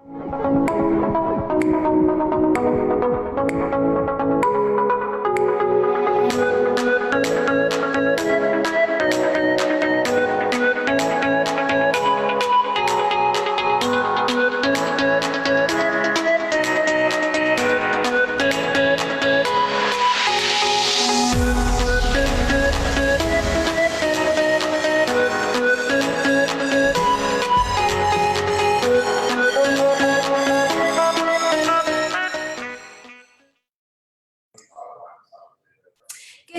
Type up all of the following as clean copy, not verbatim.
Good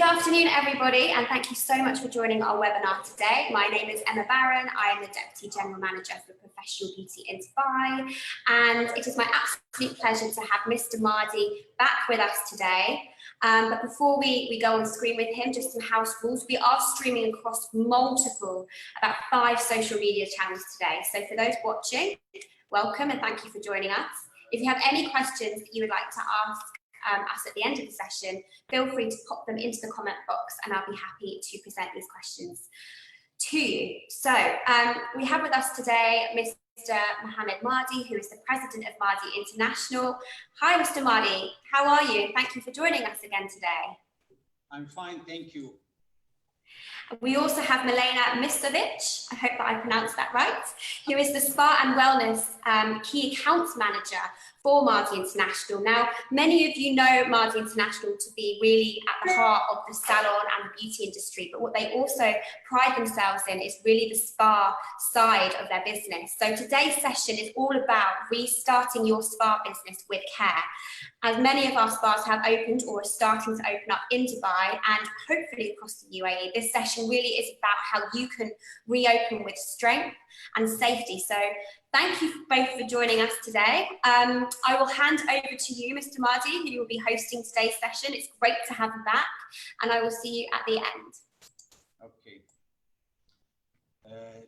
afternoon, everybody, and thank you so much for joining our webinar today. My name is Emma Barron. I am the Deputy General Manager for Professional Beauty in Dubai, and it is my absolute pleasure to have Mr. Madi back with us today. But before we go on screen with him, just some house rules. We are streaming across about 5 social media channels today. So for those watching, welcome and thank you for joining us. If you have any questions that you would like to ask us at the end of the session, feel free to pop them into the comment box and I'll be happy to present these questions to you. So we have with us today Mr. Mohammed Madi, who is the President of Madi International. Hi, Mr. Madi, how are you? Thank you for joining us again today. I'm fine, thank you. We also have Milena Misovic, I hope that I pronounced that right, who is the Spa and Wellness Key Accounts Manager for Madi International. Now, many of you know Madi International to be really at the heart of the salon and the beauty industry, but what they also pride themselves in is really the spa side of their business. So today's session is all about restarting your spa business with care. As many of our spas have opened or are starting to open up in Dubai and hopefully across the UAE, this session really is about how you can reopen with strength and safety. So thank you both for joining us today. I will hand over to you, Mr. Madi, who will be hosting today's session. It's great to have you back, and I will see you at the end. Okay.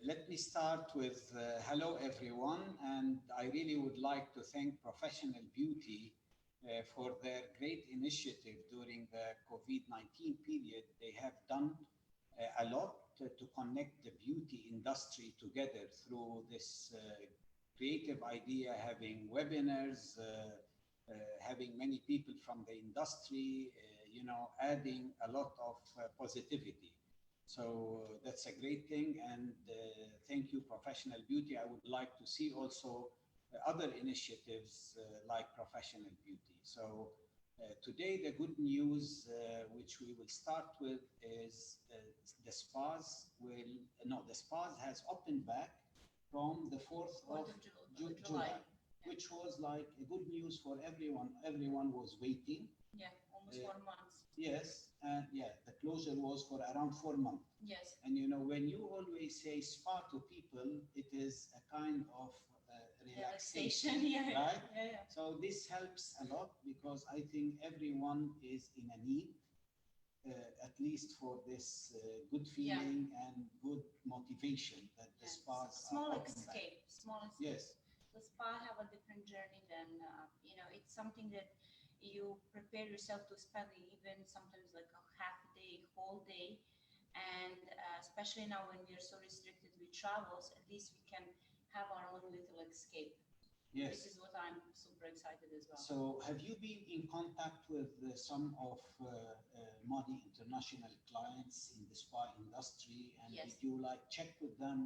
Let me start with hello everyone, and I really would like to thank Professional Beauty for their great initiative during the COVID-19 period. They have done a lot to connect the beauty industry together through this creative idea, having webinars, having many people from the industry, adding a lot of positivity. So that's a great thing, and thank you, Professional Beauty. I would like to see also other initiatives like Professional Beauty. So today the good news which we will start with is the spas has opened back from the 4th of July, which was like a good news for everyone. Everyone was waiting. Yeah, almost 4 months. Yes, and yeah, the closure was for around 4 months. Yes. And when you always say spa to people, it is a kind of relaxation, right? Yeah. So this helps a lot because I think everyone is in a need, at least for this good feeling and good motivation that the spas small are escape. Yes. The spa have a different journey than it's something that you prepare yourself to spend even sometimes like a half day, whole day, and especially now when we are so restricted with travels, at least we can have our own little escape. Yes. This is what I'm super excited as well. So have you been in contact with some of Madi International clients in the spa industry, and Yes. did you check with them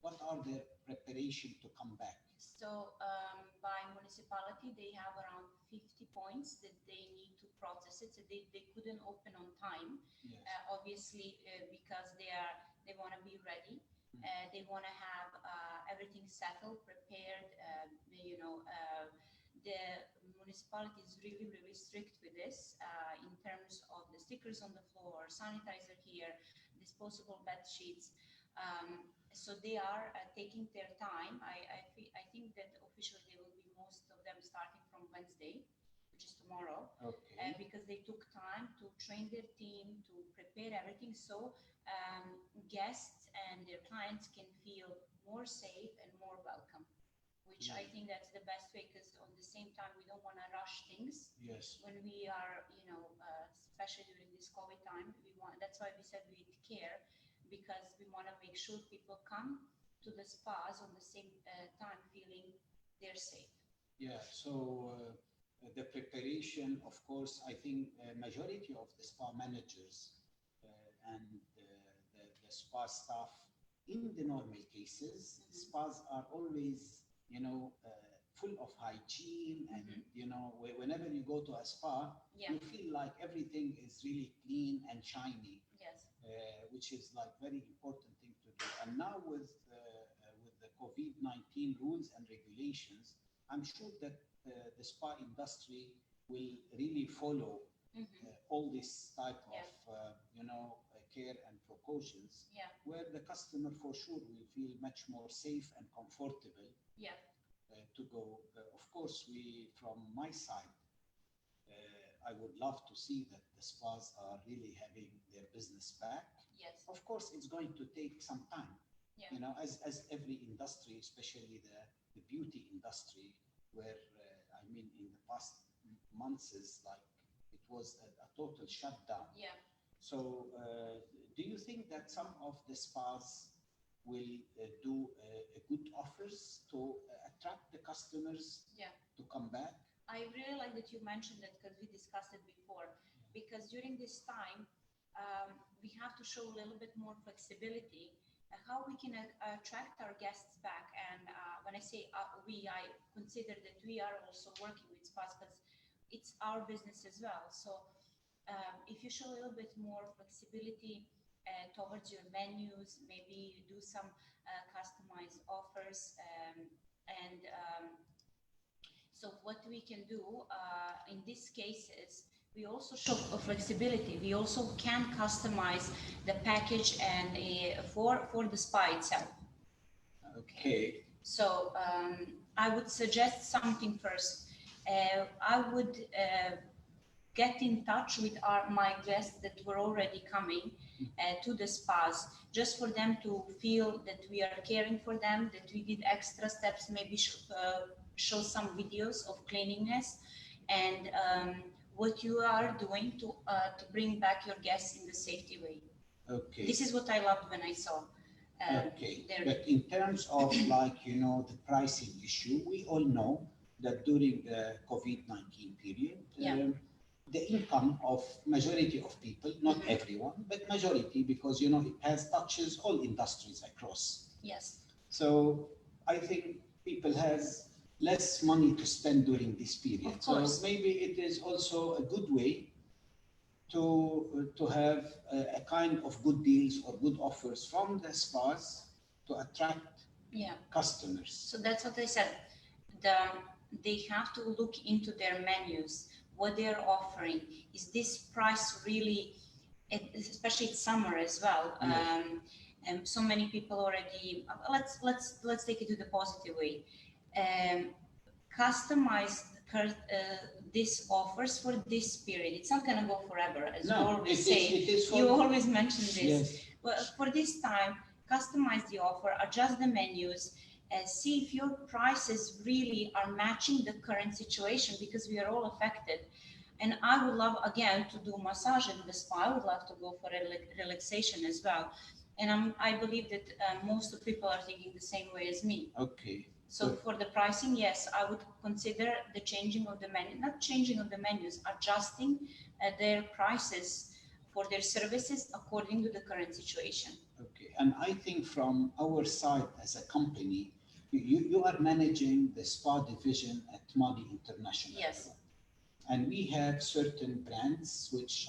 what are their preparation to come back? So by municipality, they have around 50 points that they need to process it. So they couldn't open on time, Yes. Obviously because they want to be ready. They want to have everything settled, prepared. The municipality is really, really strict with this in terms of the stickers on the floor, sanitizer here, disposable bed sheets. So they are taking their time. I think that officially they will be most of them starting from Wednesday, which is tomorrow, Okay. because they took time to train their team, to prepare everything, so guests and their clients can feel more safe and more welcome, which I think that's the best way, because on the same time we don't want to rush things. Yes. When we are, especially during this COVID time, that's why we said with care, because we want to make sure people come to the spas on the same time feeling they're safe. Yeah, so the preparation, of course, I think majority of the spa managers and the spa staff in the normal cases, spas are always, full of hygiene and, whenever you go to a spa, you feel like everything is really clean and shiny, which is like very important thing to do. And now with the COVID-19 rules and regulations, I'm sure that the spa industry will really follow all this type of, care and precautions, where the customer for sure will feel much more safe and comfortable to go. Of course, from my side, I would love to see that the spas are really having their business back. Of course, it's going to take some time. As every industry, especially the beauty industry, where in the past months is like it was a total shutdown. So do you think that some of the spas will do good offers to attract the customers to come back? I really like that you mentioned that, because we discussed it before, because during this time we have to show a little bit more flexibility how we can attract our guests back. And when I say I consider that we are also working with spas, because it's our business as well. So if you show a little bit more flexibility towards your menus, maybe you do some customized offers, so what we can do in these cases, we also show flexibility. We also can customize the package and for the spa itself. Okay. So I would suggest something first. I would get in touch with my guests that were already coming to the spas, just for them to feel that we are caring for them, that we did extra steps, maybe show some videos of cleanliness and what you are doing to bring back your guests in the safety way. Okay. This is what I loved when I saw. Okay, but in terms of the pricing issue, we all know that during the COVID-19 period, the income of majority of people, not everyone, but majority, because it has touches all industries across. Yes. So I think people has less money to spend during this period. So maybe it is also a good way to have a kind of good deals or good offers from the spas to attract customers. So that's what I said. They have to look into their menus, what they're offering. Is this price really, especially it's summer as well, and so many people already, let's take it to the positive way. Customize these offers for this period. It's not going to go forever, as you always say. You always mention this. Yes. Well, for this time, customize the offer, adjust the menus, see if your prices really are matching the current situation, because we are all affected. And I would love, again, to do massage in the spa. I would love to go for relaxation as well. And I believe that most of people are thinking the same way as me. Okay. So for the pricing, yes, I would consider the changing of the menu, not changing of the menus, adjusting their prices for their services according to the current situation. Okay, and I think from our side as a company, you are managing the spa division at Madi International. Yes. And we have certain brands which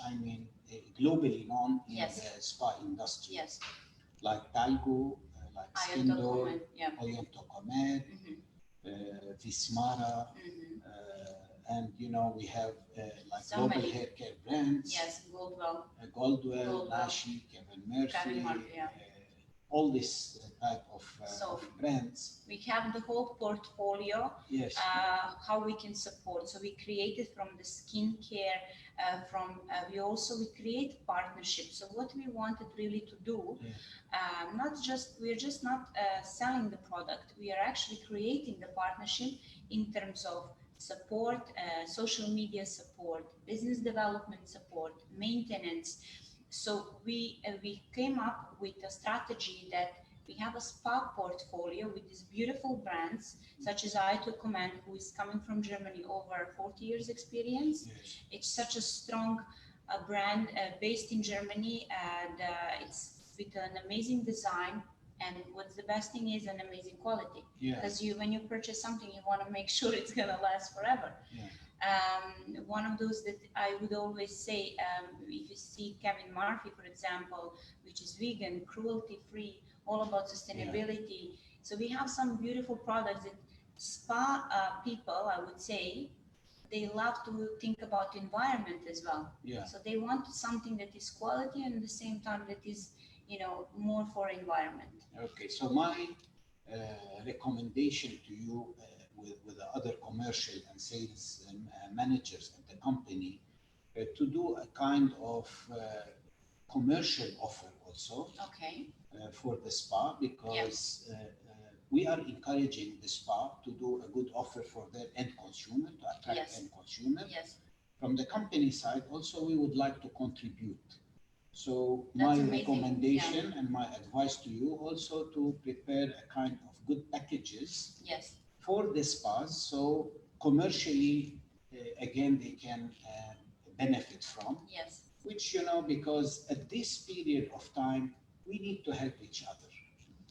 globally known in the spa industry. Yes. Like Talgo, like Skindo, Oyontocomel, Vismara, and we have like so global hair care brands. Yes, Goldwell, Nashi, Kevin Murphy, all this type of brands. We have the whole portfolio. Yes. How we can support. So we created from the skincare, we create partnerships. So what we wanted really to do, we're just not selling the product. We are actually creating the partnership in terms of support, social media support, business development support, maintenance. So we came up with a strategy that We have a spa portfolio with these beautiful brands, such as I to Command, who is coming from Germany, over 40 years experience. Yes. It's such a strong brand based in Germany, and it's with an amazing design. And what's the best thing is an amazing quality. Yeah. Because when you purchase something, you want to make sure it's gonna last forever. Yeah. One of those that I would always say, if you see Kevin Murphy, for example, which is vegan, cruelty-free, all about sustainability. Yeah. So we have some beautiful products that spa people, I would say, they love to think about environment as well. Yeah. So they want something that is quality and at the same time that is, more for environment. Okay, so my recommendation to you with the other commercial and sales managers at the company to do a kind of commercial offer also. Okay. For the spa, because we are encouraging the spa to do a good offer for their end consumer, to attract Yes. end consumer. Yes. From the company side, also we would like to contribute. So That's my amazing. recommendation and my advice to you also to prepare a kind of good packages. Yes. For the spas, so commercially, again, they can benefit from. Yes. Which, because at this period of time, we need to help each other.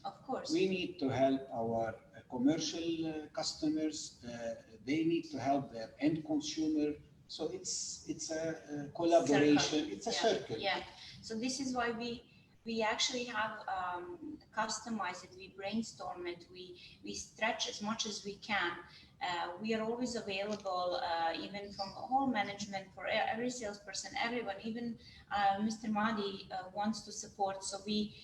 Of course. We need to help our commercial customers. They need to help their end consumer. So it's a collaboration. Circle. It's a circle. Yeah. So this is why we actually have customized it. We brainstorm it. We stretch as much as we can. We are always available, even from whole management, for every salesperson, everyone. Even Mr. Madi wants to support. So we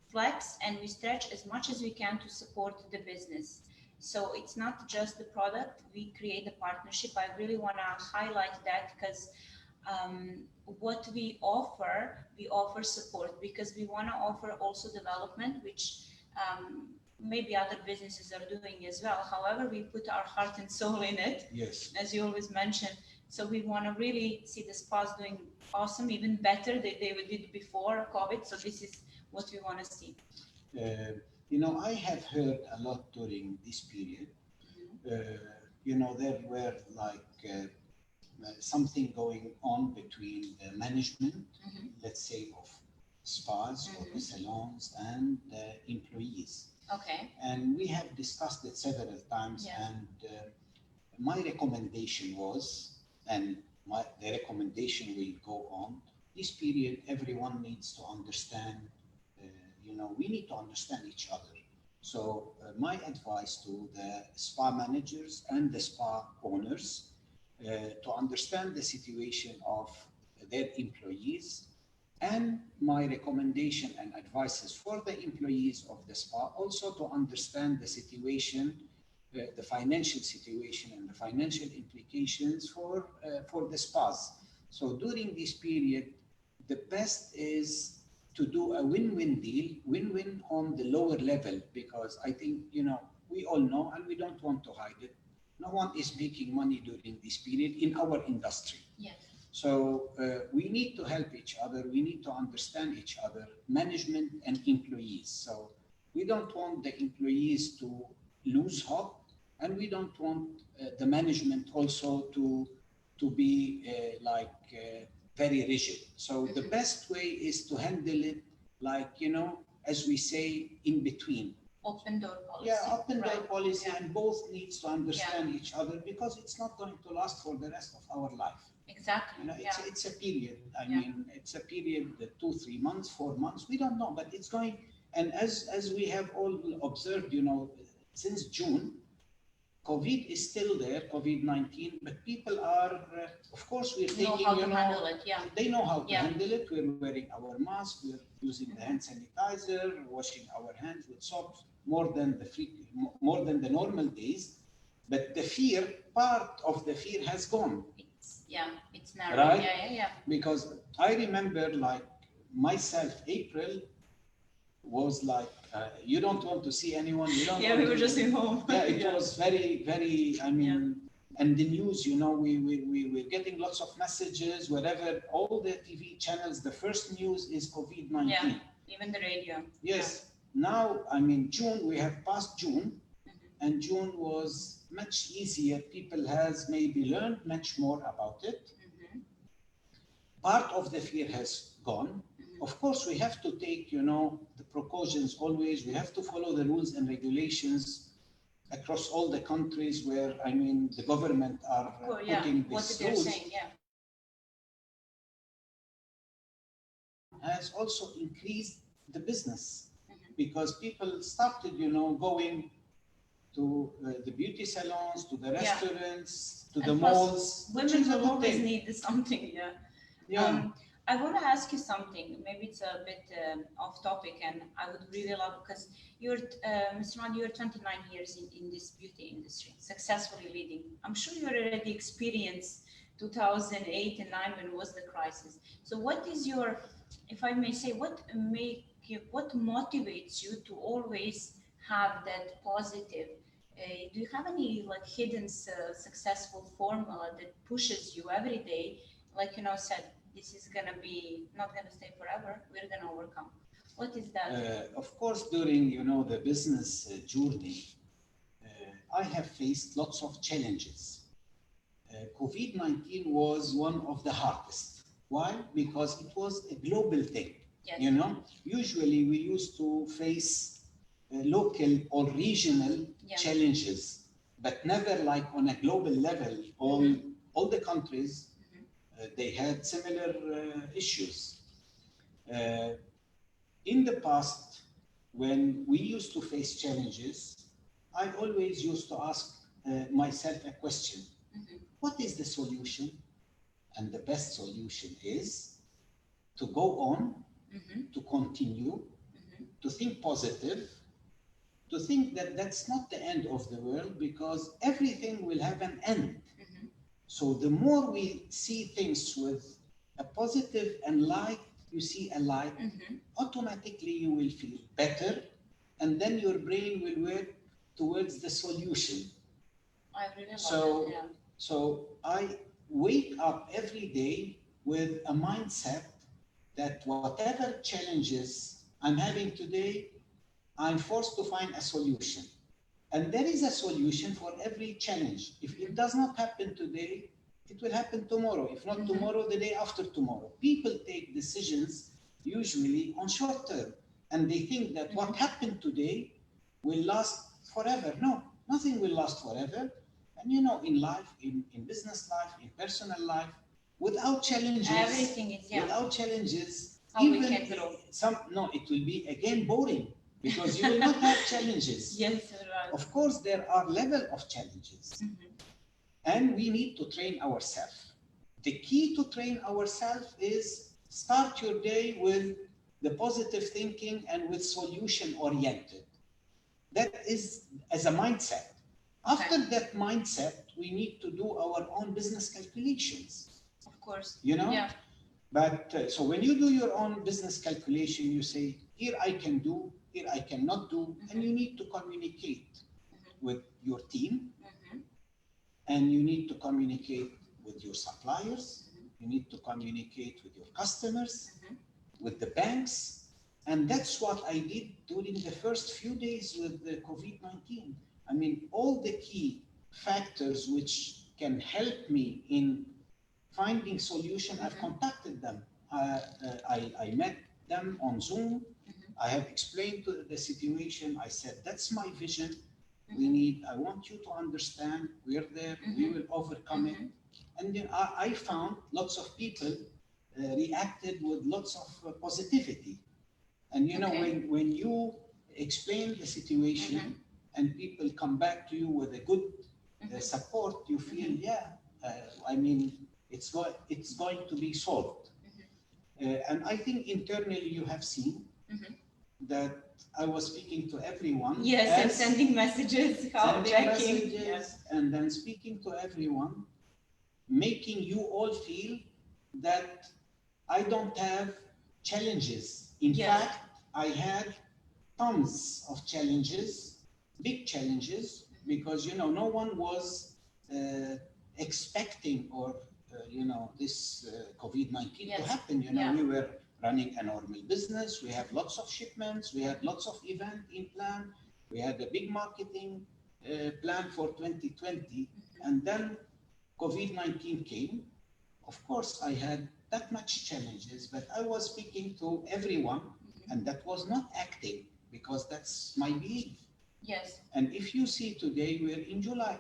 flex and we stretch as much as we can to support the business. So it's not just the product. We create a partnership. I really want to highlight that because what we offer support because we want to offer also development, which maybe other businesses are doing as well. However, we put our heart and soul in it. Yes. As you always mention. So we want to really see the spas doing awesome, even better than they did before COVID. So this is what we want to see. I have heard a lot during this period. There were like something going on between the management, let's say, of spas or the salons and the employees. Okay. And we have discussed it several times. Yes. And my recommendation was, and the recommendation will go on, this period, everyone needs to understand, we need to understand each other. So my advice to the spa managers and the spa owners to understand the situation of their employees, and my recommendation and advices for the employees of the spa also to understand the situation, the financial situation and the financial implications for the spas. So during this period, the best is to do a win-win deal, win-win on the lower level, because I think, we all know, and we don't want to hide it, no one is making money during this period in our industry. Yes. So we need to help each other. We need to understand each other, management and employees. So we don't want the employees to lose hope, and we don't want the management also to be very rigid. So the best way is to handle it as we say, in between. Open door policy. Yeah, open door policy, Yeah. and both needs to understand each other, because it's not going to last for the rest of our life. Exactly. It's a period. I mean, it's a period, 2, 3 months, 4 months. We don't know, but it's going. And as we have all observed, since June, COVID is still there, COVID-19, but people are, of course, we're taking, know how to handle it. Yeah. They know how to handle it. We're wearing our mask, we're using the hand sanitizer, washing our hands with soap more than the normal days. But the fear, part of the fear has gone. It's narrow. Right? Yeah. Because I remember, myself, April was you don't want to see anyone. You don't. We were just in home. Yeah, it was very, very. I mean, and the news. We were getting lots of messages. Wherever, all the TV channels, the first news is COVID-19. Even the radio. Yes. Now, I mean, June, we have passed June, and June was much easier. People has maybe learned much more about it. Part of the fear has gone. Of course, we have to take, you know, the precautions always. We have to follow the rules and regulations across all the countries where, I mean, the government are putting these rules. Saying, has also increased the business because people started, you know, going to the beauty salons, to the restaurants, to the malls. Women will always need something, I want to ask you something. Maybe it's a bit off topic, and I would really love, because you're, Mr. Madi, you're 29 years in this beauty industry, successfully leading. I'm sure you already experienced 2008 and 9 when was the crisis. So what is your, if I may say, what motivates you to always have that positive? Do you have any like hidden successful formula that pushes you every day? Like, you know, said, this is gonna be not gonna stay forever. We're gonna overcome. What is that? Of course, during, you know, the business journey, I have faced lots of challenges. COVID-19 was one of the hardest. Why? Because it was a global thing. You know, usually we used to face local or regional challenges, but never like on a global level. All the countries, they had similar issues. In the past, when we used to face challenges, I always used to ask myself a question. What is the solution? And the best solution is to go on, to continue, to think positive, to think that that's not the end of the world, because everything will have an end. So the more we see things with a positive and light, you see a light, automatically you will feel better, and then your brain will work towards the solution. I really love that. So I wake up every day with a mindset that whatever challenges I'm having today, I'm forced to find a solution. And there is a solution for every challenge. If it does not happen today, it will happen tomorrow. If not tomorrow, the day after tomorrow. People take decisions usually on short term, and they think that what happened today will last forever. No, nothing will last forever. And you know, in life, in business life, in personal life, without challenges, everything is, without challenges, how even we can grow. It will be again boring, because you will not have challenges. Yes, right. Of course, there are level of challenges, and we need to train ourselves. The key to train ourselves is start your day with the positive thinking and with solution oriented. That is as a mindset. After that mindset, we need to do our own business calculations. Of course. You know? But so when you do your own business calculation, you say, here I can do, here I cannot do, and you need to communicate with your team, and you need to communicate with your suppliers, you need to communicate with your customers, with the banks, and that's what I did during the first few days with the COVID-19. I mean, all the key factors which can help me in finding solution, I've contacted them. I met them on Zoom. I have explained the situation. I said, that's my vision. I want you to understand, we're there, we will overcome it. And then I found lots of people reacted with lots of positivity. And you know, when you explain the situation and people come back to you with a good support, you feel, I mean, it's going to be solved. And I think internally you have seen that I was speaking to everyone. Yes, and sending messages, and then speaking to everyone, making you all feel that I don't have challenges. In fact, I had tons of challenges, big challenges, because you know, no one was expecting or you know, this COVID-19 to happen. You know, we were running a normal business. We have lots of shipments. We had lots of events in plan. We had a big marketing plan for 2020. And then COVID-19 came. Of course, I had that much challenges, but I was speaking to everyone, and that was not acting, because that's my belief. Yes. And if you see today, we're in July.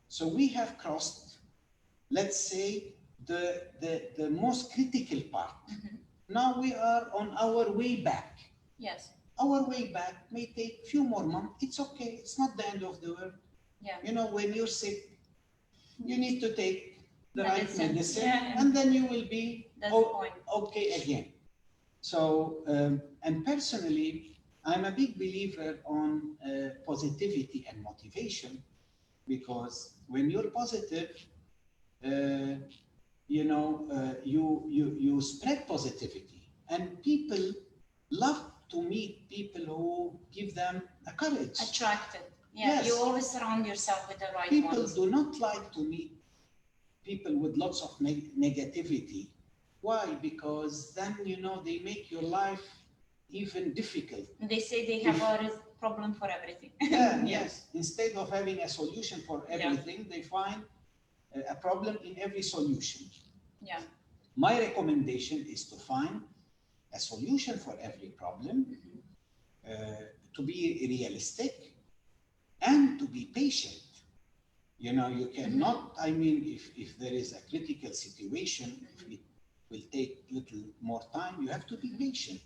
So we have crossed, let's say, the most critical part. Now we are on our way back. Yes. Our way back may take a few more months. It's okay. It's not the end of the world. Yeah. You know, when you're sick, you need to take the right medicine, yeah. and then you will be point. Okay again. So, and personally, I'm a big believer on positivity and motivation, because when you're positive, you know, you spread positivity, and people love to meet people who give them a courage. Attracted. Yeah, Yes. You always surround yourself with the right People ones. do not like to meet people with lots of negativity. Why? Because then, you know, they make your life even difficult. They say they have a problem for everything. Yeah, yes. Instead of having a solution for everything, they find a problem in every solution. Yeah. My recommendation is to find a solution for every problem, to be realistic, and to be patient. You know, you cannot, I mean, if there is a critical situation, it will take little more time, you have to be patient.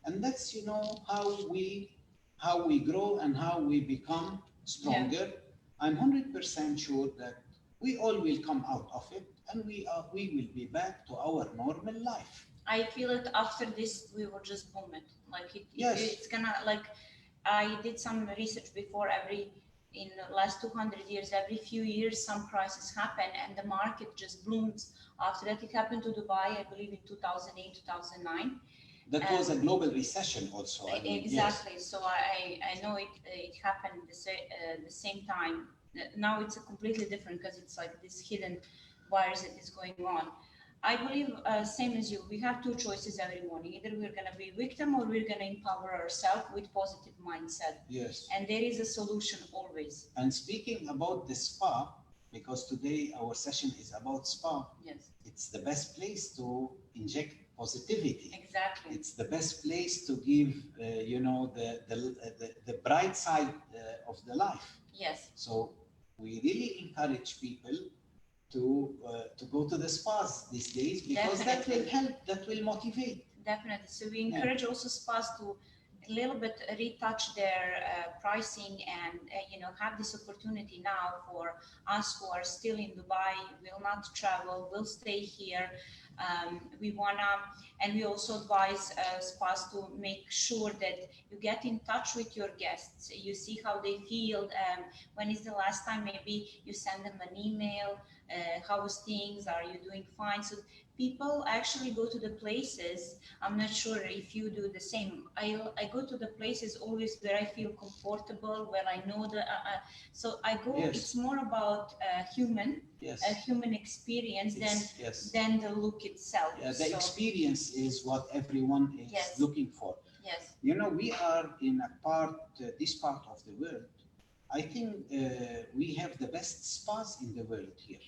And that's, you know, how we grow and how we become stronger. Yeah. I'm 100% sure that we all will come out of it, and we will be back to our normal life. I feel it after this, we will just boom it. Like yes. It's gonna, like, I did some research before, in the last 200 years, every few years, some crises happen and the market just blooms. After that, it happened to Dubai, I believe in 2008, 2009. That was a global recession also. I mean, exactly. Yes. So I know it happened the same time. Now it's a completely different, because it's like this hidden virus that is going on. I believe, same as you, we have two choices every morning. Either we're going to be victim, or we're going to empower ourselves with positive mindset. Yes. And there is a solution always. And speaking about the spa, because today our session is about spa. Yes. It's the best place to inject positivity. Exactly. It's the best place to give, you know, the bright side of the life. Yes. So we really encourage people to go to the spas these days, because that will help, that will motivate. Definitely. So we encourage also spas to a little bit retouch their pricing, and you know, have this opportunity now for us who are still in Dubai, will not travel, will stay here. We wanna, and we also advise spas to make sure that you get in touch with your guests. You see how they feel. When is the last time maybe you send them an email? How's things? Are you doing fine? So people actually go to the places. I'm not sure if you do the same. I go to the places always where I feel comfortable, where I know that. So I go. Yes. It's more about human, yes. a human experience than the look itself. Yeah, the experience is what everyone is yes. looking for. Yes. You know, we are in a part, this part of the world. I think we have the best spas in the world here.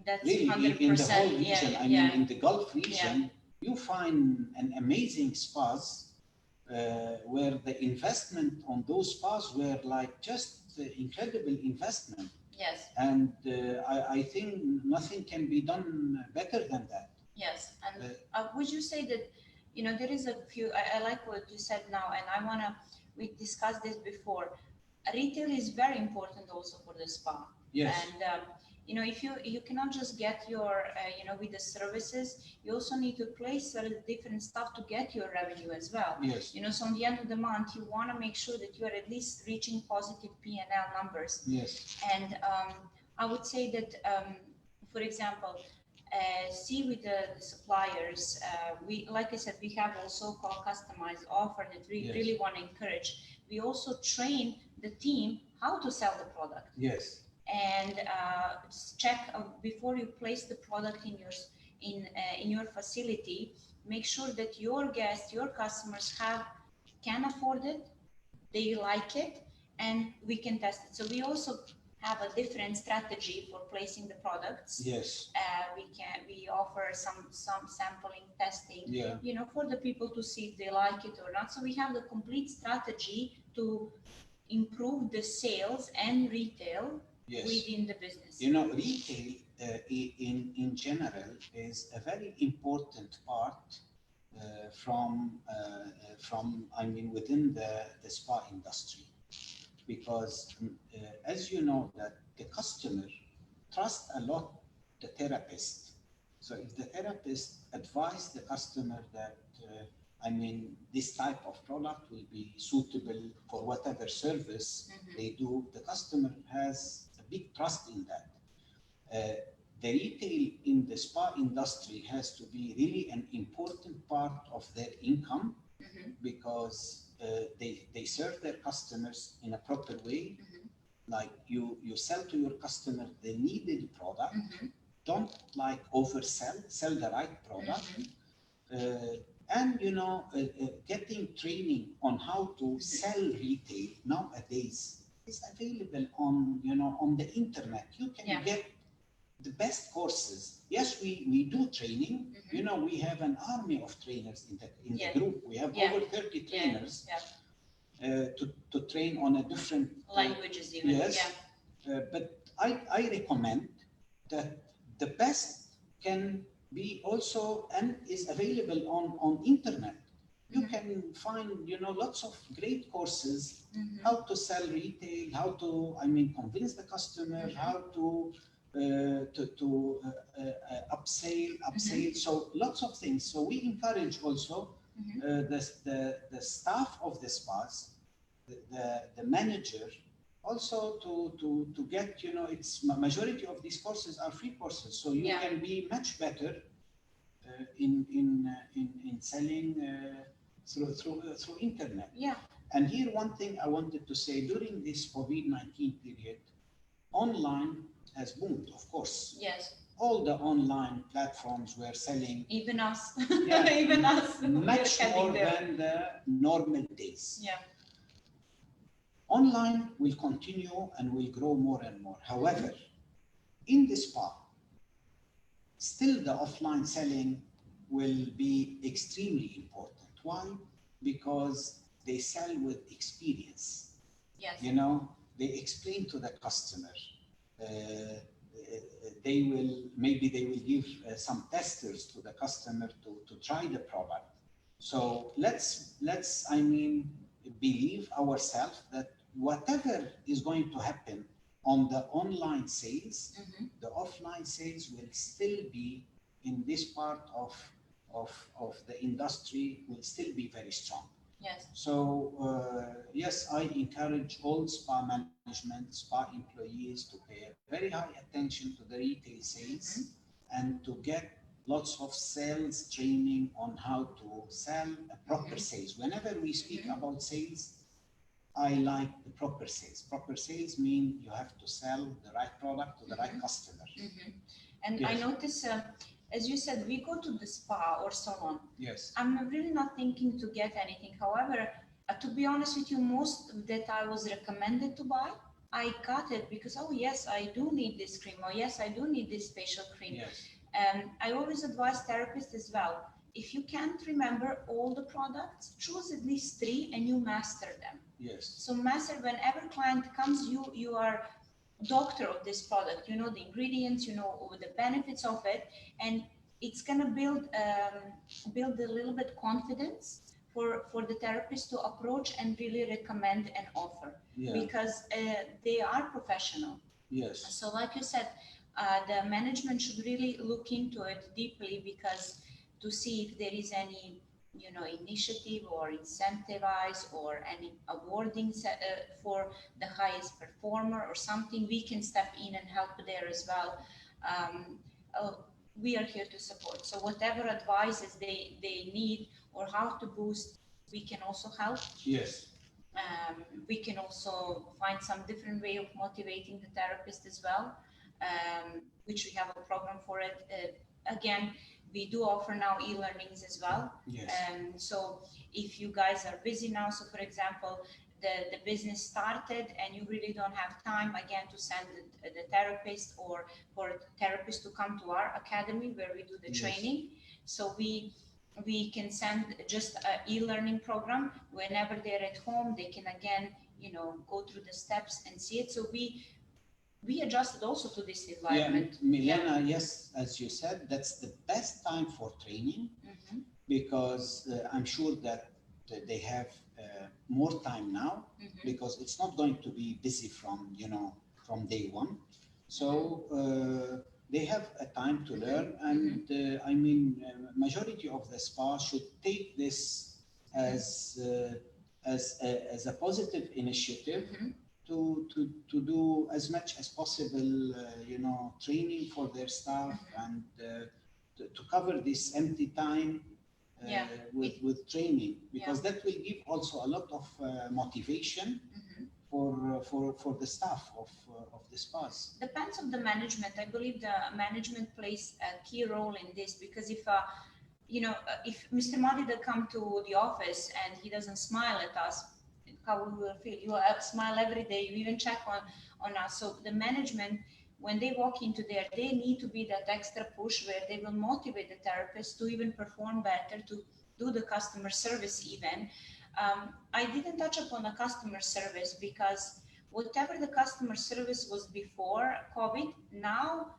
That's really 100%. In the whole region. Yeah, I mean, in the Gulf region, you find an amazing spas where the investment on those spas were like just incredible investment. Yes. And I think nothing can be done better than that. Yes. And would you say that, you know, there is a few, I like what you said now, and we discussed this before. Retail is very important also for the spa. Yes. And you know, if you cannot just get your you know, with the services, you also need to place different stuff to get your revenue as well. Yes. You know, so on the end of the month, you want to make sure that you are at least reaching positive P&L numbers. Yes. And I would say that, for example, see with the suppliers, we, like I said, we have also called customized offer that we really want to encourage. We also train the team how to sell the product. Yes. And just check before you place the product in in your facility, make sure that your guests, your customers can afford it, they like it, and we can test it. So we also have a different strategy for placing the products. Yes. We offer some sampling testing, Yeah. you know, for the people to see if they like it or not. So we have the complete strategy to improve the sales and retail. Yes. Within the business. You know, retail in general is a very important part from I mean within the spa industry, because as you know that the customer trusts a lot the therapist. So if the therapist advise the customer that I mean this type of product will be suitable for whatever service they do, the customer has a big trust in that. The retail in the spa industry has to be really an important part of their income, because they serve their customers in a proper way. Like you sell to your customer the needed product. Don't like oversell, sell the right product. And you know, getting training on how to sell retail nowadays is available on, you know, on the internet. You can get the best courses. Yes, we do training. You know, we have an army of trainers in the group. We have over 30 trainers to train on a different languages even. Yes. But I recommend that the best can be also and is available on internet. You can find, you know, lots of great courses, how to sell retail, how to, I mean, convince the customer, how to upsell. So lots of things. So we encourage also the staff of the spas, the manager, also to get, you know, it's majority of these courses are free courses, so you can be much better in selling through internet. And here one thing I wanted to say, during this COVID-19 period, online has boomed, of course. Yes. All the online platforms were selling. Even us. Even us. Much more than the normal days. Yeah. Online will continue and will grow more and more. However, in the spa, still the offline selling will be extremely important. Why? Because they sell with experience. Yes. You know, they explain to the customer. They will give some testers to the customer to try the product. So let's I mean believe ourselves that whatever is going to happen on the online sales, the offline sales will still be in this part of the industry, will still be very strong. Yes. So yes, I encourage all spa management, spa employees to pay very high attention to the retail sales and to get lots of sales training on how to sell a proper sales. Whenever we speak about sales, I like the proper sales. Proper sales mean you have to sell the right product to the right customer. And yes. I notice, as you said, we go to the spa or salon. Yes. I'm really not thinking to get anything. However, to be honest with you, most that I was recommended to buy, I got it because, oh yes, I do need this cream, or yes, I do need this facial cream. Yes. I always advise therapists as well, if you can't remember all the products, choose at least 3 and you master them. Yes. So master, whenever client comes, you are doctor of this product, you know the ingredients, you know the benefits of it, and it's gonna build a little bit confidence for the therapist to approach and really recommend and offer, because they are professional. Yes. So like you said, the management should really look into it deeply, because to see if there is any, you know, initiative or incentivize or any awarding for the highest performer or something, we can step in and help there as well. We are here to support. So whatever advices they need or how to boost, we can also help. Yes. We can also find some different way of motivating the therapist as well, which we have a program for it. again, we do offer now e-learnings as well. Yes. So if you guys are busy now, so for example, the business started and you really don't have time again to send the therapist or for therapists to come to our academy where we do the Yes. training. So we can send just an e-learning program whenever they're at home. They can again, go through the steps and see it. So we adjusted also to this environment. Yeah, Milena, yes, as you said, that's the best time for training because I'm sure that they have more time now because it's not going to be busy from day one. So they have a time to learn, and I mean, majority of the spa should take this as a positive initiative. To do as much as possible, training for their staff and to cover this empty time with training, because that will give also a lot of motivation for the staff of the spas. Depends on the management. I believe the management plays a key role in this, because if Mr. Madi does come to the office and he doesn't smile at us, how we will feel. You smile every day, you even check on us. So the management, when they walk into there, they need to be that extra push where they will motivate the therapist to even perform better, to do the customer service even. I didn't touch upon the customer service because whatever the customer service was before COVID, now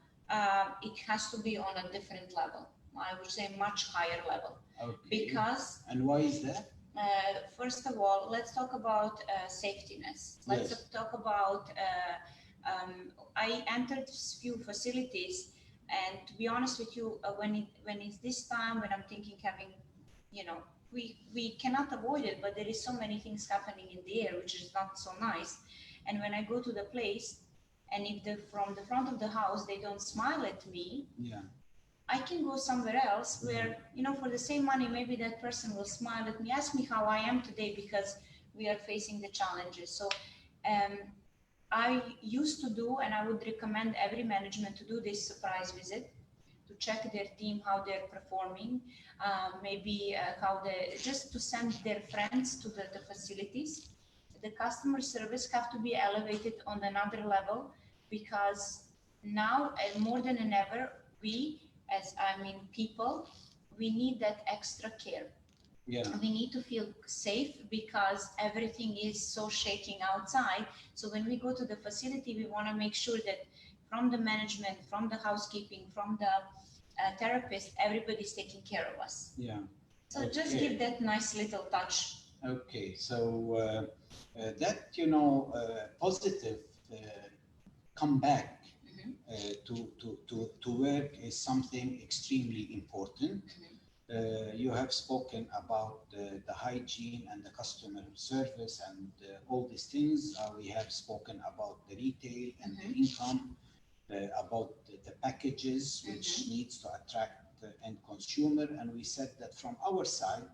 it has to be on a different level. I would say much higher level. Okay. Because. And why is that? First of all, let's talk about safetyness. Let's talk about, I entered few facilities, and to be honest with you, when it's this time, when I'm thinking having, we cannot avoid it, but there is so many things happening in the air, which is not so nice. And when I go to the place, and if from the front of the house, they don't smile at me, I can go somewhere else where, for the same money, maybe that person will smile at me, ask me how I am today, because we are facing the challenges. So I used to do, and I would recommend every management to do this surprise visit, to check their team, how they're performing, maybe just to send their friends to the facilities. The customer service have to be elevated on another level, because now, more than ever, people, we need that extra care. We need to feel safe because everything is so shaking outside. So when we go to the facility, we want to make sure that from the management, from the housekeeping, from the therapist, everybody's taking care of us. So just give that nice little touch. Okay, so that positive comeback to work is something extremely important. You have spoken about the hygiene and the customer service and all these things. We have spoken about the retail and the income, about the packages, which needs to attract the end consumer. And we said that from our side,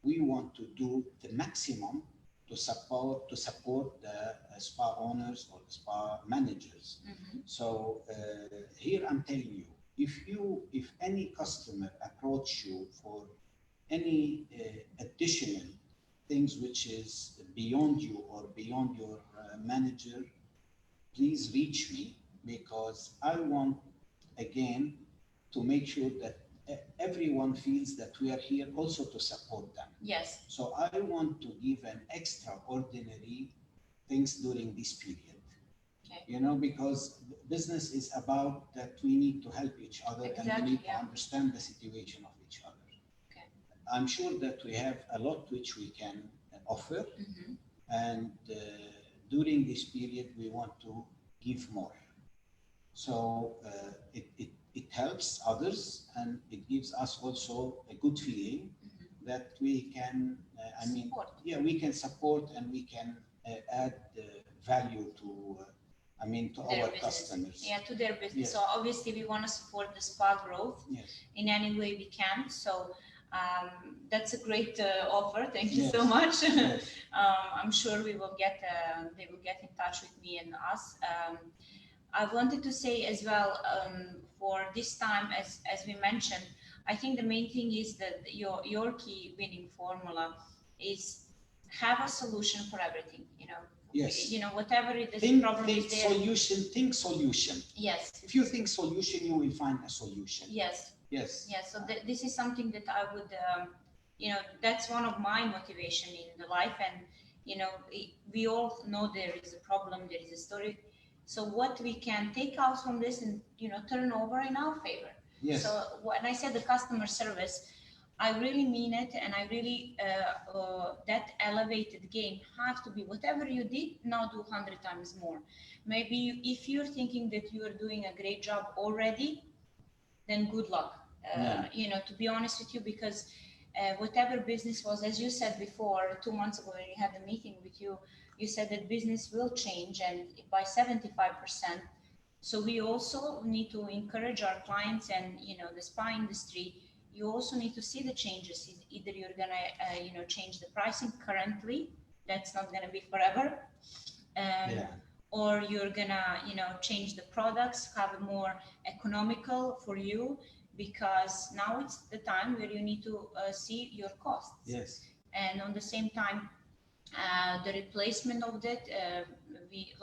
we want to do the maximum to support the spa owners or the spa managers. So here I'm telling you, if any customer approach you for any additional things which is beyond you or beyond your manager, please reach me, because I want again to make sure that everyone feels that we are here also to support them. Yes. So I want to give an extraordinary things during this period. Because business is about that we need to help each other, and we need to understand the situation of each other. I'm sure that we have a lot which we can offer, and during this period we want to give more. So it helps others, and it gives us also a good feeling that we can, we can support and we can add value to our customers. Yeah, to their business. So obviously we want to support the spa growth in any way we can. So that's a great offer. Thank you so much. I'm sure we will they will get in touch with me and us. I wanted to say as well, for this time, as we mentioned, I think the main thing is that your key winning formula is have a solution for everything. Yes. Whatever it is, Think problem is there. Think solution. Yes. If you think solution, you will find a solution. Yes. Yes. Yes. So this is something that I would, that's one of my motivation in the life. And, we all know there is a problem, there is a story. So what we can take out from this and, turn over in our favor. Yes. So when I said the customer service, I really mean it, and I really that elevated game have to be whatever you did, now do 100 times more. Maybe if you're thinking that you are doing a great job already, then good luck. To be honest with you, because whatever business was, as you said before, 2 months ago when we had a meeting with you, you said that business will change and by 75%. So we also need to encourage our clients and the spa industry. You also need to see the changes. Either you're gonna change the pricing currently. That's not gonna be forever. Or you're gonna change the products, have it more economical for you, because now it's the time where you need to see your costs. Yes. And on the same time, the replacement of that,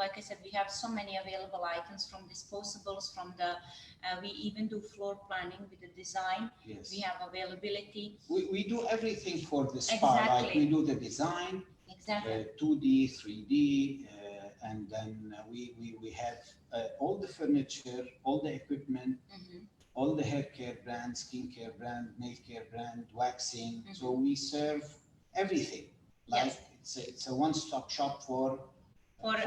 like I said, we have so many available items, from disposables, from the we even do floor planning with the design. Yes. We have availability. We do everything for the spa. Exactly. Like we do the design, exactly. 2D, 3D, and then we have all the furniture, all the equipment, all the hair care brand, skincare brand, nail care brand, waxing. So we serve everything. Like it's a one-stop shop for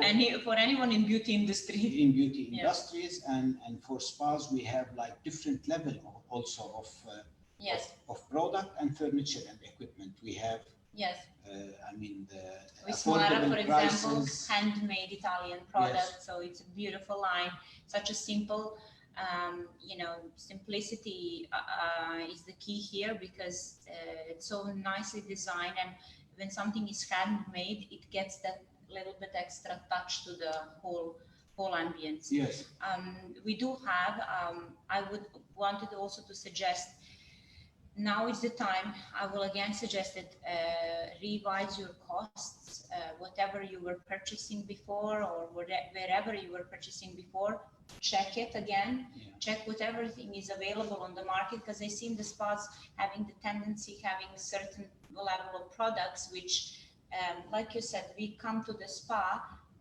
anyone in beauty industry. In beauty industries, and for spas we have like different level also of product and furniture and equipment. We have With Smara, for example, prices. handmade Italian product. So it's a beautiful line, such a simple. Simplicity is the key here, because it's so nicely designed, and when something is handmade, it gets that little bit extra touch to the whole ambience. Yes. We do have. I would wanted also to suggest. Now is the time. I will again suggest that revise your costs, whatever you were purchasing before, or wherever you were purchasing before. Check it again. Check what everything is available on the market, because I see the spas having the tendency, having a certain level of products, which, like you said, we come to the spa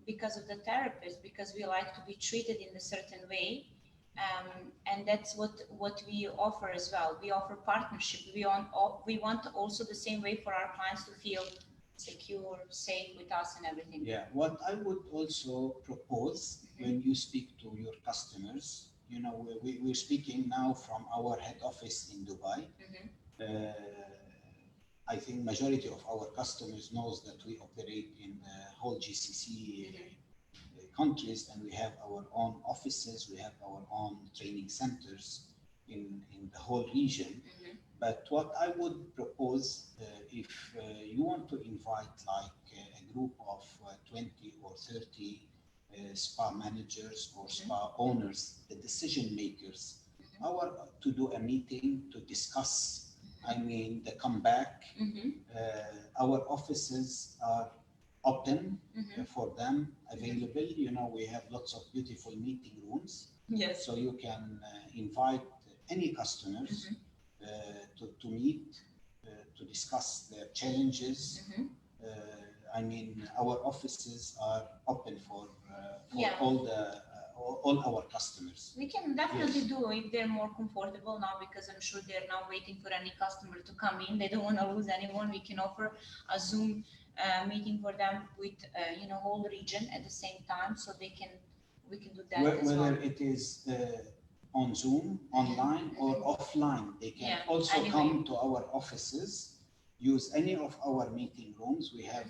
because of the therapist, because we like to be treated in a certain way. And that's what we offer as well. We offer partnership. We want also the same way for our clients to feel secure, safe with us and everything. Yeah. What I would also propose when you speak to your customers, we're speaking now from our head office in Dubai. I think majority of our customers knows that we operate in the whole GCC countries, and we have our own offices, we have our own training centers in the whole region. But what I would propose, if you want to invite like a group of 20 or 30 spa managers or spa owners, the decision makers, to do a meeting to discuss, the comeback. Our offices are open for them, available. We have lots of beautiful meeting rooms. Yes. So you can invite any customers to meet, to discuss their challenges. Our offices are open for all our customers. We can definitely do if they're more comfortable now, because I'm sure they're now waiting for any customer to come in. They don't want to lose anyone. We can offer a Zoom meeting for them with whole region at the same time, so we can do that as well. Whether it is on Zoom, online, or offline, they can also come to our offices, use any of our meeting rooms. We have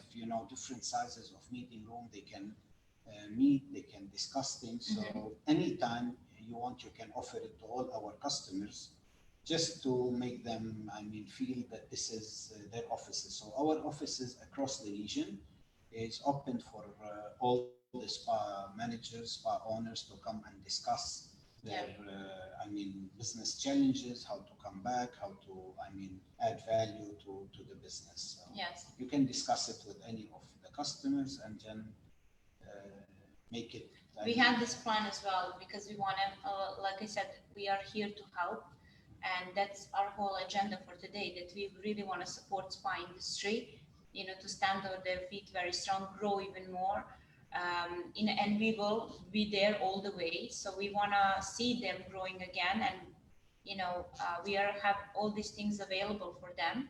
different sizes of meeting room. They can meet, they can discuss things. So anytime you want, you can offer it to all our customers, just to make them feel that this is their offices. So our offices across the region is open for all the spa managers, spa owners to come and discuss their, I mean, business challenges, how to come back, how to, I mean, add value to the business. So Yes. you can discuss it with any of the customers and then make it. We had this plan as well because we want to, like I said, we are here to help, and that's our whole agenda for today. That we really want to support spa industry, you know, to stand on their feet very strong, grow even more, and we will be there all the way. So we want to see them growing again, and you know, we have all these things available for them,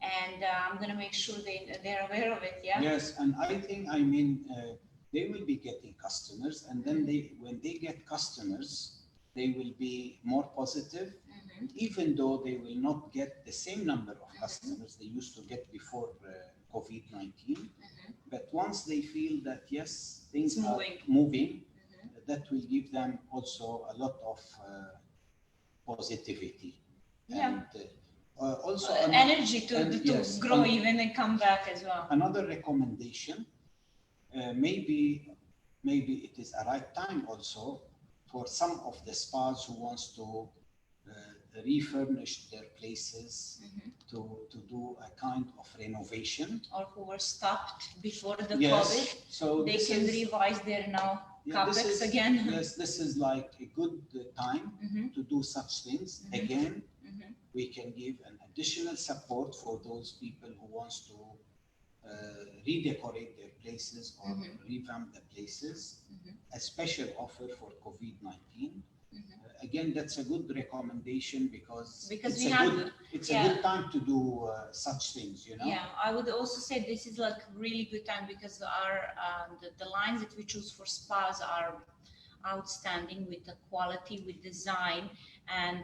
and I'm going to make sure they're aware of it. Yeah. Yes, and I think, I mean, they will be getting customers, and then when they get customers, they will be more positive, even though they will not get the same number of customers they used to get before COVID-19. But once they feel that, yes, things are moving, that will give them also a lot of positivity. Yeah. And also energy to grow even and come back as well. Another recommendation, maybe it is a right time also for some of the spas who wants to refurnish their places, to do a kind of renovation. Or who were stopped before the Yes. COVID, So they can revise their now capex again. Yes, this is like a good time to do such things. Again, we can give an additional support for those people who wants to redecorate their places or revamp the places. A special offer for COVID-19. Again, that's a good recommendation because it's a good time to do such things, you know. Yeah, I would also say this is like really good time because our the lines that we choose for spas are outstanding with the quality, with design, and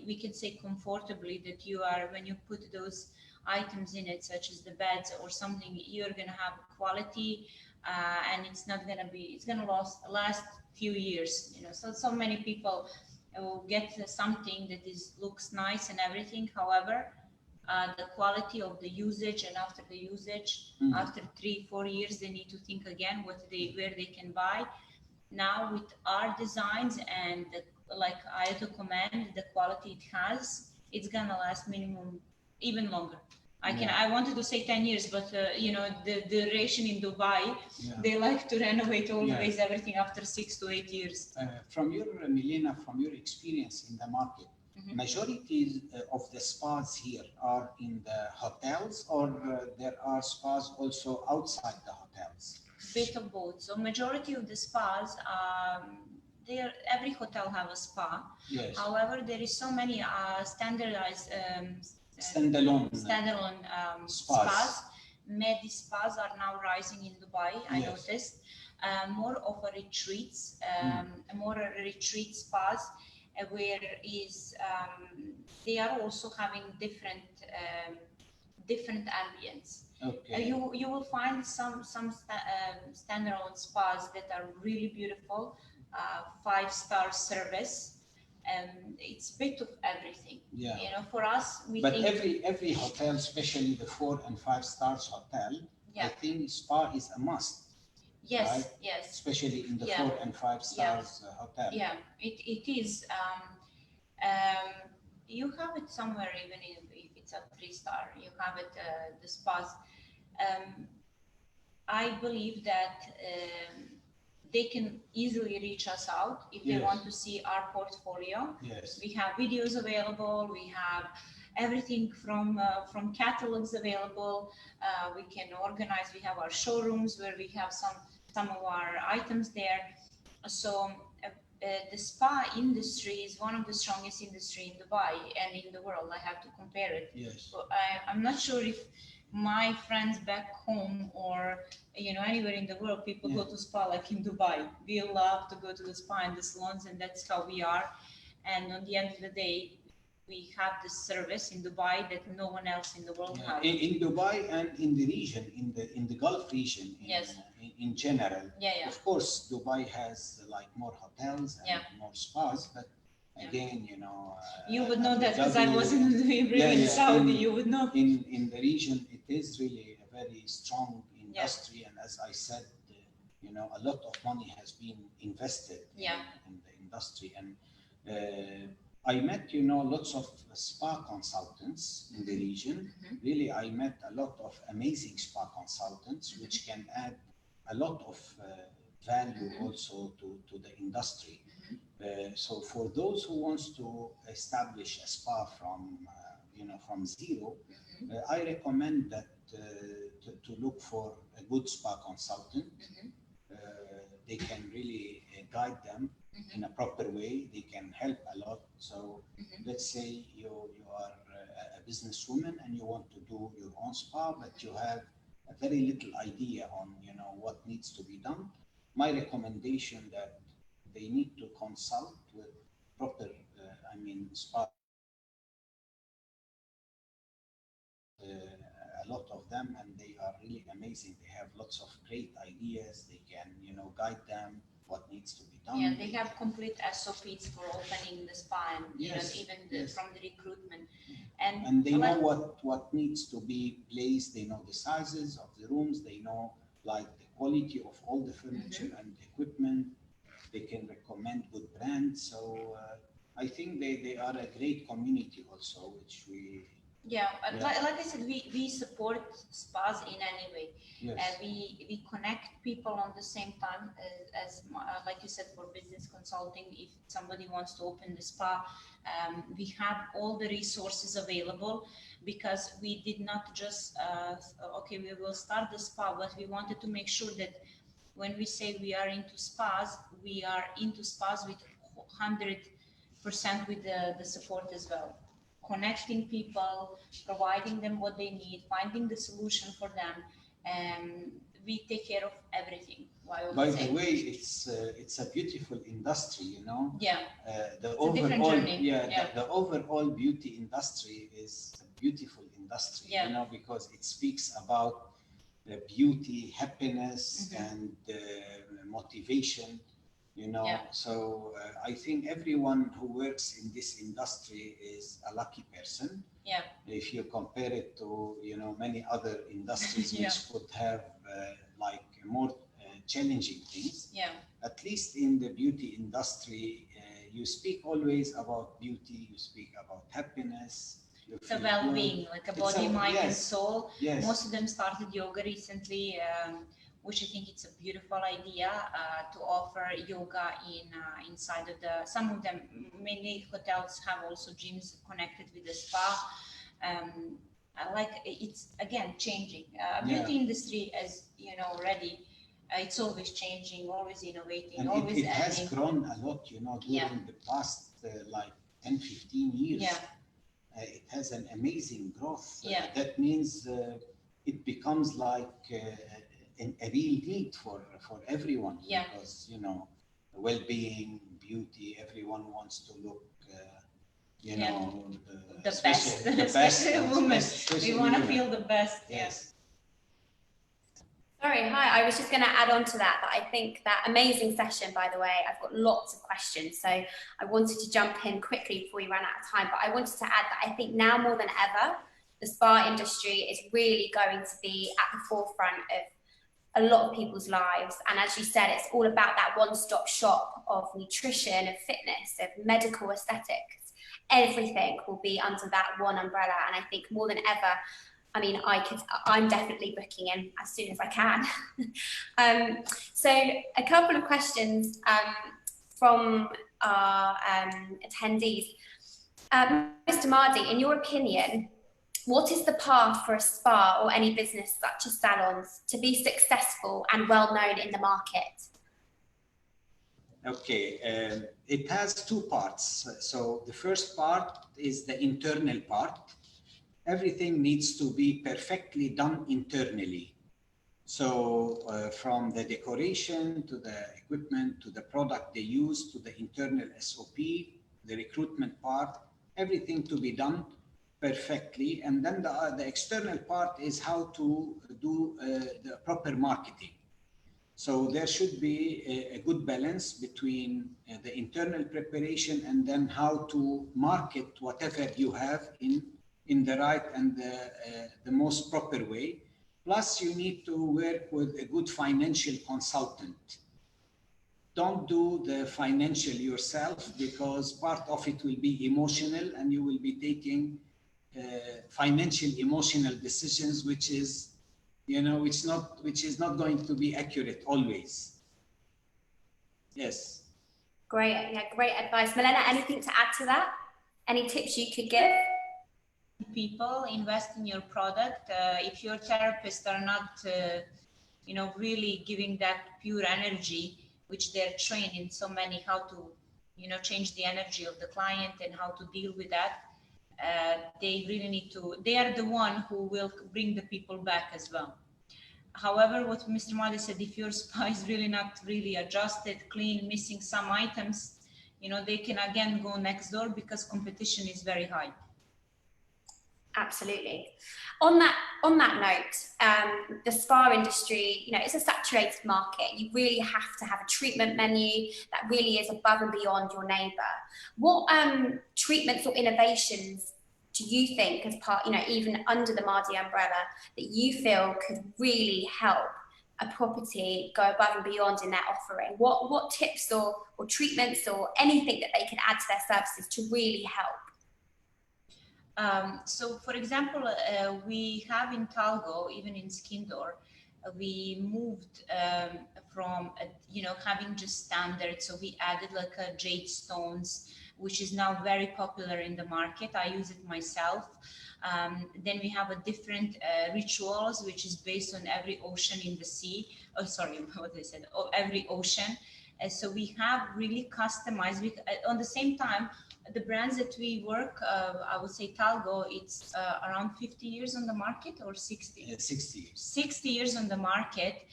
we can say comfortably that you are, when you put those items in it, such as the beds or something, you're going to have quality, and it's not going to be, it's going to last few years, you know. So many people will get something that looks nice and everything, however, the quality of the usage, and after the usage, after 3-4 years, they need to think again where they can buy. Now with our designs and like I recommend the quality it has, it's gonna last minimum even longer. I wanted to say 10 years, but you know, the duration in Dubai, they like to renovate always everything after 6 to 8 years. Milena, from your experience in the market, majority of the spas here are in the hotels, or there are spas also outside the hotels? Bit of both. So majority of the spas, every hotel have a spa. Yes. However, there is so many standardized standalone spas. Madi spas are now rising in Dubai. I noticed more of a retreats, more retreat spas, where they are also having different ambience. Okay. You will find some standalone spas that are really beautiful, 5-star service, and it's a bit of everything. Yeah. You know, for us, but every hotel, especially the 4 and 5 stars hotel, I think spa is a must. Yes, right? yes. Especially in the 4 and 5 stars hotel. Yeah, it is. You have it somewhere, even if it's a 3-star, you have it, the spas. I believe that they can easily reach us out if they want to see our portfolio. Yes. We have videos available. We have everything from catalogs available. We can organize. We have our showrooms where we have some of our items there. So the spa industry is one of the strongest industry in Dubai and in the world. I have to compare it. Yes. So I'm not sure if my friends back home or, you know, anywhere in the world, people go to spa like in Dubai. We love to go to the spa and the salons, and that's how we are. And on the end of the day, we have this service in Dubai that no one else in the world has. In Dubai and in the region, in the Gulf region, in general. Of course, Dubai has like more hotels and more spas, but again, you know, you would know that because I wasn't in Saudi. You would know. In the region, it is really a very strong industry, and as I said, you know, a lot of money has been invested in industry. And I met, you know, lots of spa consultants in the region. Really, I met a lot of amazing spa consultants, which can add a lot of value also to the industry. So for those who wants to establish a spa from, you know, from zero, I recommend that to look for a good spa consultant. They can really guide them in a proper way. They can help a lot. So let's say you are a businesswoman and you want to do your own spa, but you have a very little idea on, you know, what needs to be done. My recommendation that they need to consult with proper, I mean, spa. A lot of them, and they are really amazing. They have lots of great ideas. They can, you know, guide them what needs to be done. Yeah, they have complete SOPs for opening the spa and Yes, even yes. from the recruitment. And they know what needs to be placed. They know the sizes of the rooms. They know like the quality of all the furniture and equipment. They can recommend good brands. So I think they are a great community also, which we. Yeah, like I said, we support spas in any way. Yes. We connect people on the same time as like you said, for business consulting. If somebody wants to open the spa, we have all the resources available, because we did not just okay, we will start the spa, but we wanted to make sure that when we say we are into spas, we are into spas with 100% with the support as well. Connecting people, providing them what they need, finding the solution for them, and we take care of everything. By the way, it's a beautiful industry, you know. Yeah. The it's a different journey. The overall beauty industry is a beautiful industry, you know, because it speaks about beauty, happiness, and motivation. You know, so I think everyone who works in this industry is a lucky person. Yeah. If you compare it to, you know, many other industries which could have like more challenging things. Yeah. At least in the beauty industry, you speak always about beauty. You speak about happiness. It's a well-being, like a body, mind, and soul. Yes. Most of them started yoga recently. Which I think it's a beautiful idea to offer yoga inside of some of them, many hotels have also gyms connected with the spa. I like it's again changing. Beauty industry, as you know already, it's always changing, always innovating, and always it has grown a lot, you know, during the past like 10, 15 years. Yeah. It has an amazing growth. Yeah. That means it becomes like a real need for everyone, because, you know, well-being, beauty, everyone wants to look, you know, the best, especially women. We want to feel the best. Yes. Sorry, hi. I was just going to add on to that I think that amazing session, by the way, I've got lots of questions, so I wanted to jump in quickly before we ran out of time, but I wanted to add that I think now more than ever, the spa industry is really going to be at the forefront of a lot of people's lives. And as you said, it's all about that one-stop shop of nutrition, of fitness, of medical aesthetics. Everything will be under that one umbrella. And I think more than ever, I mean, I'm definitely booking in as soon as I can. So a couple of questions from our attendees. Mr. Madi, in your opinion, what is the path for a spa or any business such as salons to be successful and well known in the market? Okay, it has two parts. So the first part is the internal part. Everything needs to be perfectly done internally. So from the decoration to the equipment to the product they use to the internal SOP, the recruitment part, everything to be done perfectly. And then the external part is how to do the proper marketing. So there should be a good balance between the internal preparation and then how to market whatever you have in the right and the most proper way. Plus, you need to work with a good financial consultant don't do the financial yourself, because part of it will be emotional and you will be taking financial emotional decisions, which is, which is not going to be accurate always. Yes. Great, yeah, great advice. Milena, anything to add to that? Any tips you could give? People invest in your product. If your therapists are not, really giving that pure energy, which they're trained in so many, how to, change the energy of the client and how to deal with that, they really need to, they are the one who will bring the people back as well. However, what Mr. Madi said, if your spa is really not really adjusted, clean, missing some items, they can again go next door because competition is very high. Absolutely. On that note, the spa industry, it's a saturated market. You really have to have a treatment menu that really is above and beyond your neighbour. What treatments or innovations do you think, as part, even under the Madi umbrella, that you feel could really help a property go above and beyond in their offering? What tips or treatments or anything that they could add to their services to really help? So, for example, we have in Talgo, even in Skindor, we moved from, having just standard. So we added like jade stones, which is now very popular in the market. I use it myself. Then we have a different rituals, which is based on every ocean in the sea. Oh, sorry, what I said. Oh, every ocean. So we have really customized. On the same time, the brands that we work, I would say Talgo, it's around 50 years on the market, or 60? 60 years. 60 years on the market.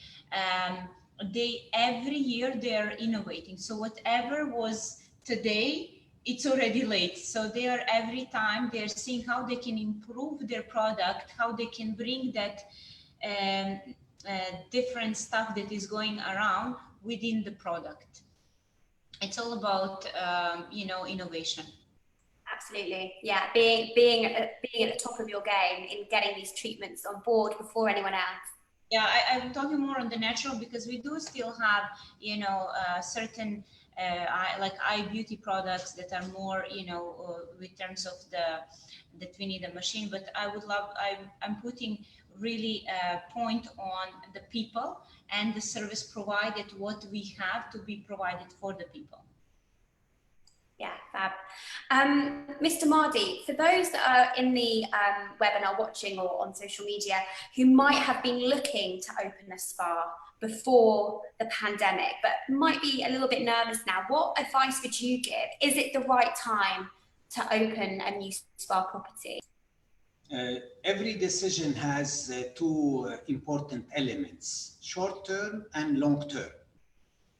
Every year they're innovating. So whatever was today, it's already late. So they are every time they're seeing how they can improve their product, how they can bring that different stuff that is going around within the product. It's all about, innovation. Absolutely, yeah. Being at the top of your game in getting these treatments on board before anyone else. Yeah, I'm talking more on the natural, because we do still have, certain like eye beauty products that are more, with terms of that we need a machine. But I'm putting really point on the people and the service provided, what we have to be provided for the people. Yeah, fab. Mr. Madi, for those that are in the webinar watching or on social media who might have been looking to open a spa before the pandemic, but might be a little bit nervous now, what advice would you give? Is it the right time to open a new spa property? Every decision has two important elements, short term and long term.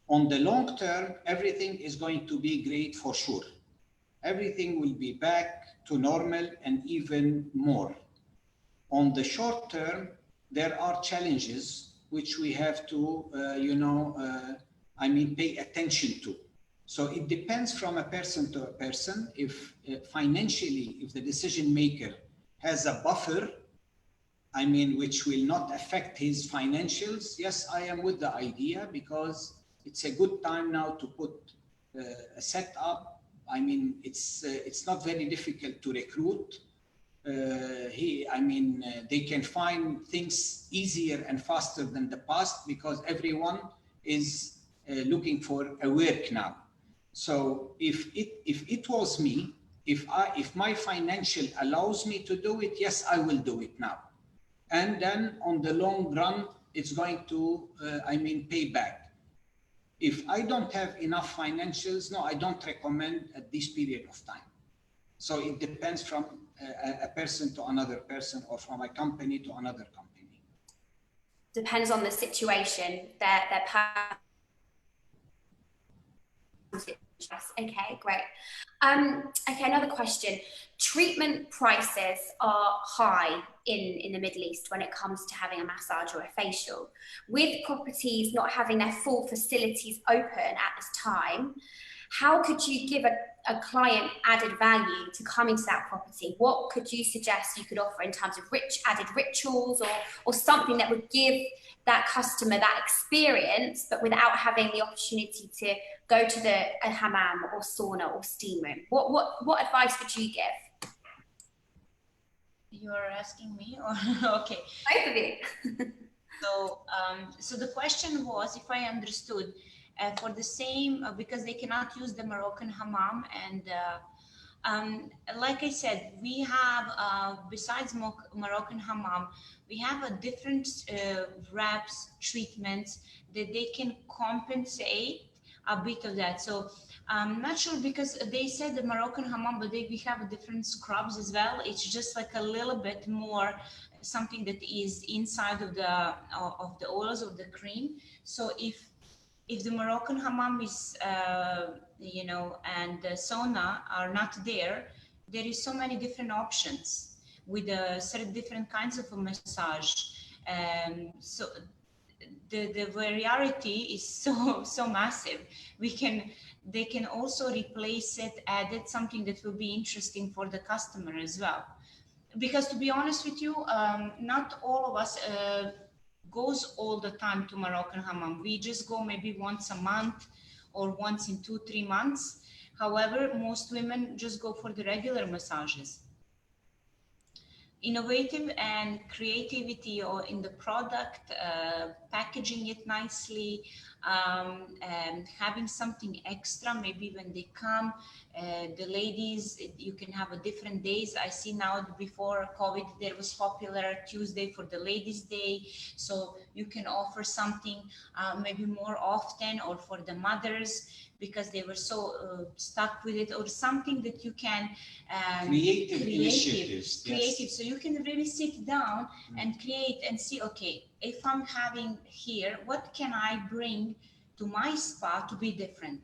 On the long term, everything is going to be great for sure. Everything will be back to normal and even more. On the short term, there are challenges which we have to, pay attention to. So it depends from a person to a person. If financially, if the decision maker has a buffer, which will not affect his financials, yes, I am with the idea, because it's a good time now to put a setup. It's not very difficult to recruit. They can find things easier and faster than the past, because everyone is looking for a work now. So if it was me, if my financial allows me to do it, yes, I will do it now. And then on the long run, it's going to, pay back. If I don't have enough financials, no, I don't recommend at this period of time. So it depends from a person to another person, or from a company to another company. Depends on the situation, their Okay, great. Okay, another question. Treatment prices are high in the Middle East when it comes to having a massage or a facial. With properties not having their full facilities open at this time, how could you give a client added value to coming to that property? What could you suggest you could offer in terms of added rituals, or something that would give that customer that experience, but without having the opportunity to go to a hammam or sauna or steam room? What advice would you give? You're asking me, or okay? Both of you. So the question was, if I understood, for the same, because they cannot use the Moroccan hammam, and like I said, we have, besides Moroccan hammam, we have a different wraps, treatments that they can compensate a bit of that. So I'm not sure, because they said the Moroccan hammam, but we have different scrubs as well. It's just like a little bit more something that is inside of the oils of the cream. So if the Moroccan hammam is, you know, and the sauna are not there, there is so many different options with certain different kinds of a massage. So the variety is so massive. They can also replace it, add it something that will be interesting for the customer as well. Because to be honest with you, not all of us goes all the time to Moroccan hammam. We just go maybe once a month or once in 2-3 months. However, most women just go for the regular massages. Innovative and creativity or in the product, packaging it nicely, and having something extra, maybe when they come, the ladies, you can have a different days. I see now, before COVID, there was popular Tuesday for the ladies' day. So you can offer something maybe more often, or for the mothers, because they were so stuck with it, or something that you can creative initiatives. Creative, yes. So you can really sit down and create and see, okay, if I'm having here, what can I bring to my spa to be different?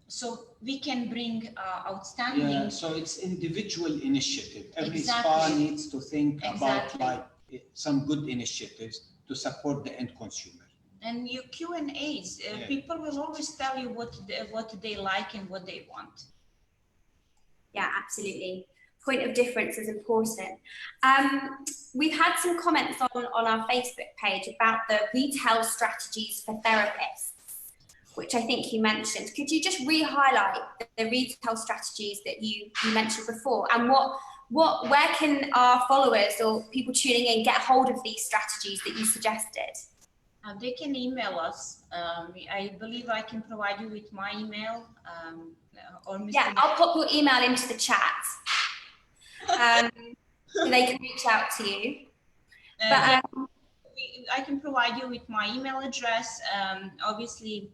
So we can bring outstanding. Yeah, so it's individual initiative. Every Exactly. spa needs to think about Exactly. like some good initiatives to support the end consumer. And your Q&As, Yeah. people will always tell you what they like and what they want. Yeah, absolutely. Point of difference is important. We've had some comments on our Facebook page about the retail strategies for therapists, which I think you mentioned. Could you just re-highlight the retail strategies that you mentioned before, and where can our followers or people tuning in get hold of these strategies that you suggested? They can email us. I believe I can provide you with my email, or Mr. Yeah, I'll pop your email into the chat, so they can reach out to you. But I can provide you with my email address. Obviously,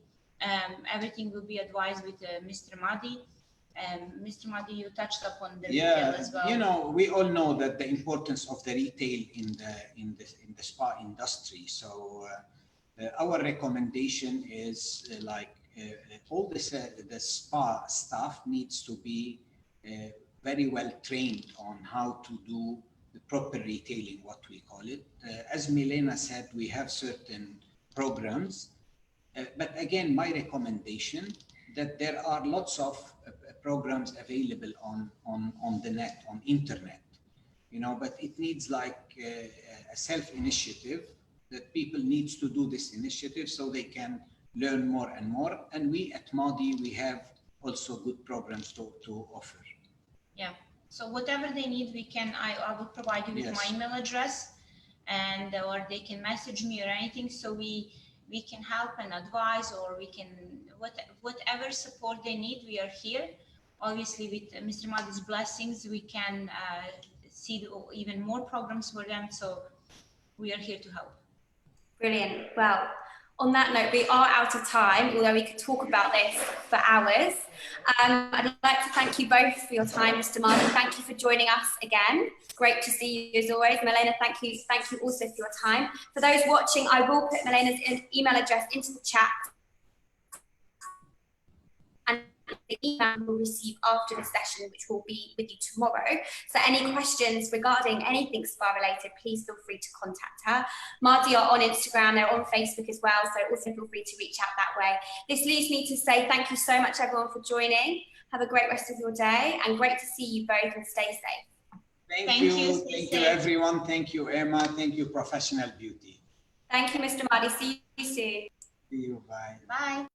everything will be advised with Mr. Madi. Mr. Madi, you touched upon the retail as well. You know, we all know that the importance of the retail in the spa industry. So our recommendation is all the spa staff needs to be very well trained on how to do the proper retailing, what we call it. As Milena said, we have certain programs, but again, my recommendation that there are lots of programs available on the net, on internet, you know, but it needs like a self-initiative, that people needs to do this initiative so they can learn more and more. And we at Madi, we have also good programs to offer. Yeah. So whatever they need, I will provide you with my email address, and or they can message me or anything. So we can help and advise, or we can, whatever support they need, we are here. Obviously, with Mr. Madi's blessings, we can see even more programs for them. So we are here to help. Brilliant. Well, on that note, we are out of time, although we could talk about this for hours. I'd like to thank you both for your time, Mr. Madi. Thank you for joining us again. Great to see you as always. Milena, thank you also for your time. For those watching, I will put Milena's email address into the chat. And the email you will receive after the session, which will be with you tomorrow. So any questions regarding anything spa related, please feel free to contact her. Madi are on Instagram, they're on Facebook as well, so also feel free to reach out that way. This leaves me to say thank you so much everyone for joining. Have a great rest of your day and great to see you both, and stay safe. Thank you everyone. Thank you, Emma. Thank you, Professional Beauty. Thank you, Mr. Madi. See you soon. See you. Bye. Bye.